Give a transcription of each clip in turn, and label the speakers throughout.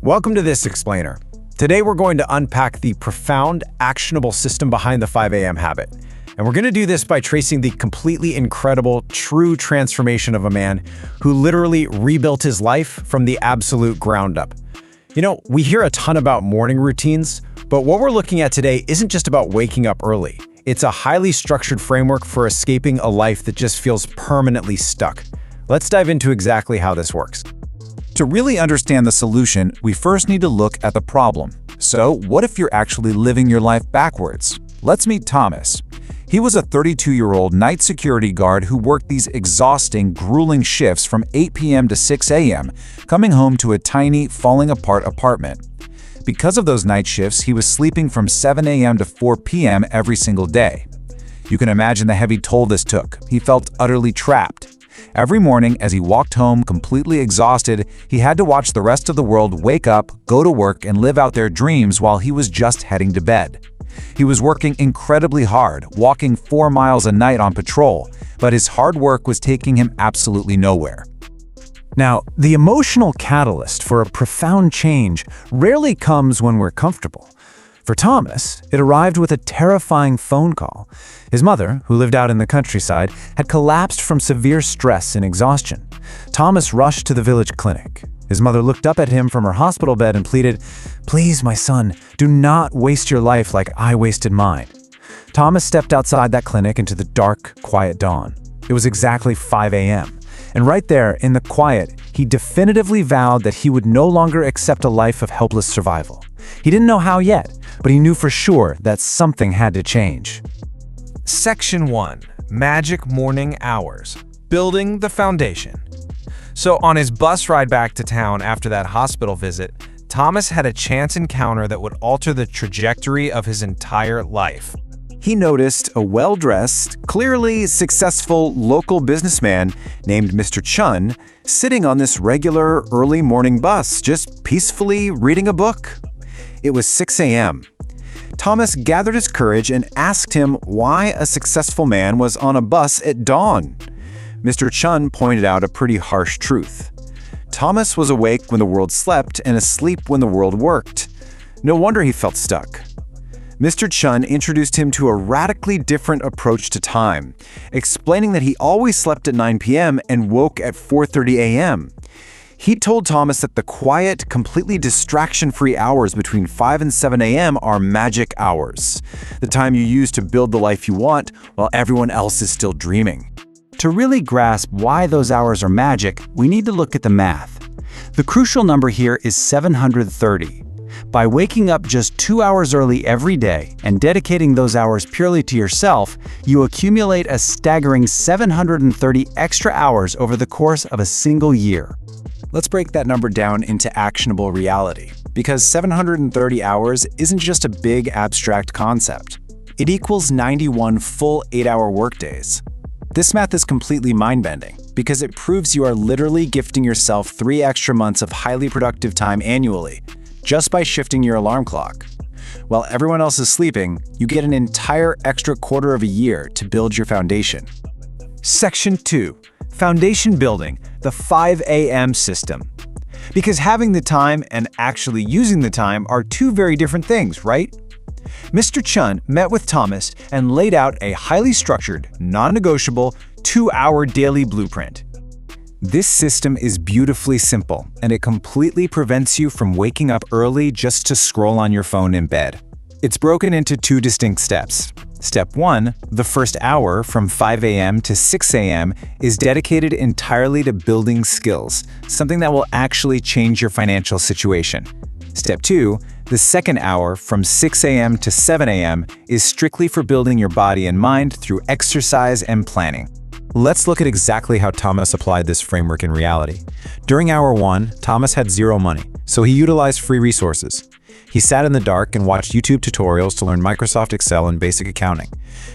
Speaker 1: Welcome to This Explainer. Today we're going to unpack the profound, actionable system behind the 5 a.m. habit. And we're going to do this by tracing the completely incredible, true transformation of a man who literally rebuilt his life from the absolute ground up. You know, we hear a ton about morning routines, but what we're looking at today isn't just about waking up early. It's a highly structured framework for escaping a life that just feels permanently stuck. Let's dive into exactly how this works.
Speaker 2: To really understand the solution, we first need to look at the problem. So, what if you're actually living your life backwards? Let's meet Thomas. He was a 32-year-old night security guard who worked these exhausting, grueling shifts from 8 p.m. to 6 a.m., coming home to a tiny, falling-apart apartment. Because of those night shifts, he was sleeping from 7 a.m. to 4 p.m. every single day. You can imagine the heavy toll this took. He felt utterly trapped. Every morning, as he walked home completely exhausted, he had to watch the rest of the world wake up, go to work, and live out their dreams while he was just heading to bed. He was working incredibly hard, walking 4 miles a night on patrol, but his hard work was taking him absolutely nowhere.
Speaker 1: Now, the emotional catalyst for a profound change rarely comes when we're comfortable. For Thomas, it arrived with a terrifying phone call. His mother, who lived out in the countryside, had collapsed from severe stress and exhaustion. Thomas rushed to the village clinic. His mother looked up at him from her hospital bed and pleaded, "Please, my son, do not waste your life like I wasted mine." Thomas stepped outside that clinic into the dark, quiet dawn. It was exactly 5 a.m. And right there, in the quiet, he definitively vowed that he would no longer accept a life of helpless survival. He didn't know how yet, but he knew for sure that something had to change.
Speaker 3: Section 1. Magic Morning Hours. Building the Foundation. So on his bus ride back to town after that hospital visit, Thomas had a chance encounter that would alter the trajectory of his entire life.
Speaker 1: He noticed a well-dressed, clearly successful local businessman named Mr. Chun sitting on this regular early morning bus, just peacefully reading a book. It was 6 a.m. Thomas gathered his courage and asked him why a successful man was on a bus at dawn. Mr. Chun pointed out a pretty harsh truth. Thomas was awake when the world slept and asleep when the world worked. No wonder he felt stuck. Mr. Chun introduced him to a radically different approach to time, explaining that he always slept at 9 p.m. and woke at 4:30 a.m. He told Thomas that the quiet, completely distraction-free hours between 5 and 7 a.m. are magic hours, the time you use to build the life you want while everyone else is still dreaming. To really grasp why those hours are magic, we need to look at the math. The crucial number here is 730. By waking up just 2 hours early every day and dedicating those hours purely to yourself, you accumulate a staggering 730 extra hours over the course of a single year. Let's break that number down into actionable reality, because 730 hours isn't just a big abstract concept. It equals 91 full 8-hour workdays. This math is completely mind-bending, because it proves you are literally gifting yourself 3 extra months of highly productive time annually, just by shifting your alarm clock. While everyone else is sleeping, you get an entire extra quarter of a year to build your foundation. Section 2. Foundation Building, the 5 a.m. system. Because having the time and actually using the time are two very different things, right? Mr. Chun met with Thomas and laid out a highly structured, non-negotiable, 2-hour daily blueprint. This system is beautifully simple, and it completely prevents you from waking up early just to scroll on your phone in bed. It's broken into 2 distinct steps. Step 1, the first hour from 5 a.m. to 6 a.m. is dedicated entirely to building skills, something that will actually change your financial situation. Step 2, the second hour from 6 a.m. to 7 a.m. is strictly for building your body and mind through exercise and planning. Let's look at exactly how Thomas applied this framework in reality. During hour 1, Thomas had 0 money, so he utilized free resources. He sat in the dark and watched YouTube tutorials to learn Microsoft Excel and basic accounting.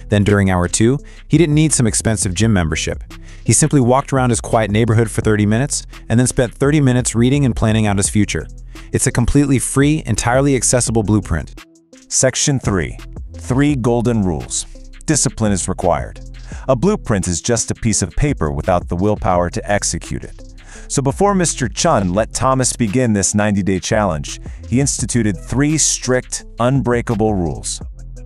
Speaker 1: Then during hour 2, he didn't need some expensive gym membership. He simply walked around his quiet neighborhood for 30 minutes and then spent 30 minutes reading and planning out his future. It's a completely free, entirely accessible blueprint.
Speaker 4: Section 3. 3 Golden Rules. Discipline is required. A blueprint is just a piece of paper without the willpower to execute it. So before Mr. Chun let Thomas begin this 90-day challenge, he instituted 3 strict, unbreakable rules.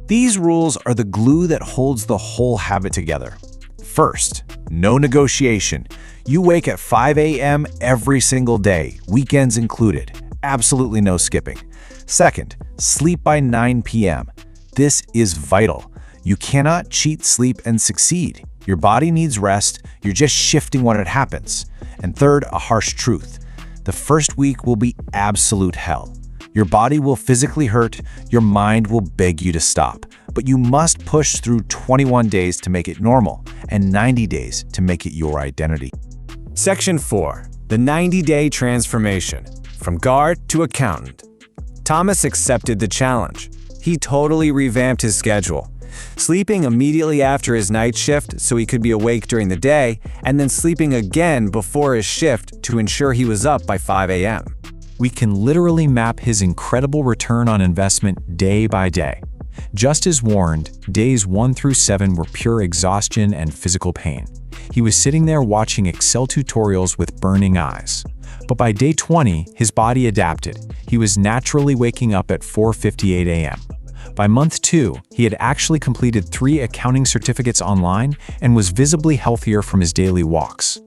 Speaker 2: These rules are the glue that holds the whole habit together. First, no negotiation. You wake at 5 a.m. every single day, weekends included. Absolutely no skipping. Second, sleep by 9 p.m. This is vital. You cannot cheat sleep and succeed. Your body needs rest, you're just shifting when it happens. And third, a harsh truth. The first week will be absolute hell. Your body will physically hurt, your mind will beg you to stop. But you must push through 21 days to make it normal, and 90 days to make it your identity.
Speaker 3: Section 4. The 90-Day Transformation. From guard to accountant. Thomas accepted the challenge. He totally revamped his schedule. Sleeping immediately after his night shift so he could be awake during the day, and then sleeping again before his shift to ensure he was up by 5 a.m.
Speaker 2: We can literally map his incredible return on investment day by day. Just as warned, days 1 through 7 were pure exhaustion and physical pain. He was sitting there watching Excel tutorials with burning eyes. But by day 20, his body adapted. He was naturally waking up at 4:58 a.m. By month 2, he had actually completed 3 accounting certificates online and was visibly healthier from his daily walks.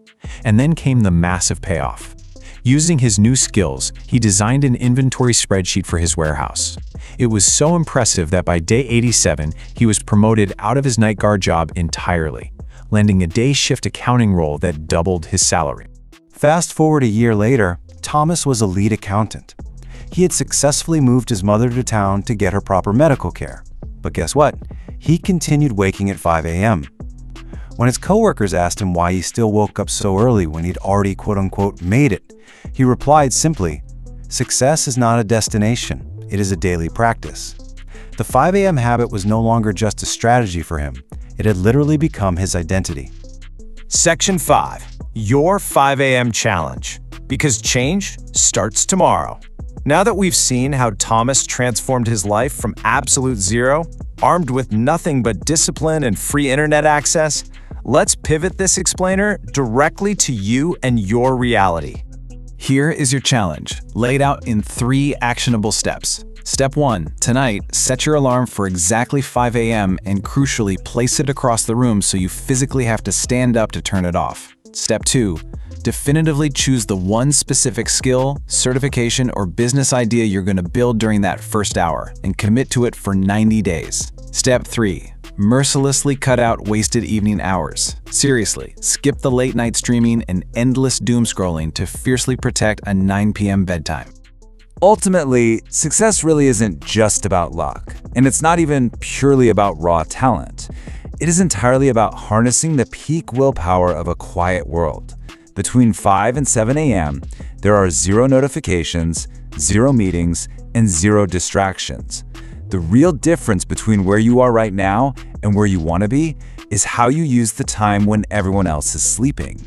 Speaker 2: And then came the massive payoff. Using his new skills, he designed an inventory spreadsheet for his warehouse. It was so impressive that by day 87, he was promoted out of his night guard job entirely, landing a day shift accounting role that doubled his salary.
Speaker 1: Fast forward a year later, Thomas was a lead accountant. He had successfully moved his mother to town to get her proper medical care. But guess what? He continued waking at 5 a.m. When his coworkers asked him why he still woke up so early when he'd already quote-unquote made it, he replied simply, "Success is not a destination, it is a daily practice." The 5 a.m. habit was no longer just a strategy for him, it had literally become his identity.
Speaker 3: Section 5. Your 5 a.m. Challenge. Because change starts tomorrow. Now that we've seen how Thomas transformed his life from absolute zero, armed with nothing but discipline and free internet access, let's pivot this explainer directly to you and your reality.
Speaker 2: Here is your challenge, laid out in 3 actionable steps. Step 1. Tonight, set your alarm for exactly 5 a.m. and crucially, place it across the room so you physically have to stand up to turn it off. Step 2. Definitively choose the one specific skill, certification, or business idea you're going to build during that first hour and commit to it for 90 days. Step 3. Mercilessly cut out wasted evening hours. Seriously, skip the late night streaming and endless doom scrolling to fiercely protect a 9 p.m. bedtime.
Speaker 5: Ultimately, success really isn't just about luck, and it's not even purely about raw talent. It is entirely about harnessing the peak willpower of a quiet world. Between 5 and 7 a.m., there are 0 notifications, 0 meetings, and 0 distractions. The real difference between where you are right now and where you want to be is how you use the time when everyone else is sleeping.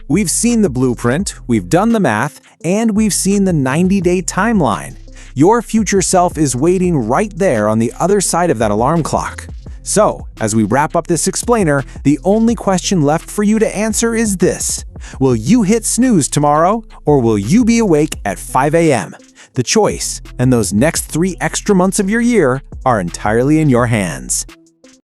Speaker 3: We've seen the blueprint, we've done the math, and we've seen the 90-day timeline. Your future self is waiting right there on the other side of that alarm clock. So, as we wrap up this explainer, the only question left for you to answer is this. Will you hit snooze tomorrow, or will you be awake at 5 a.m.? The choice, and those next 3 extra months of your year, are entirely in your hands.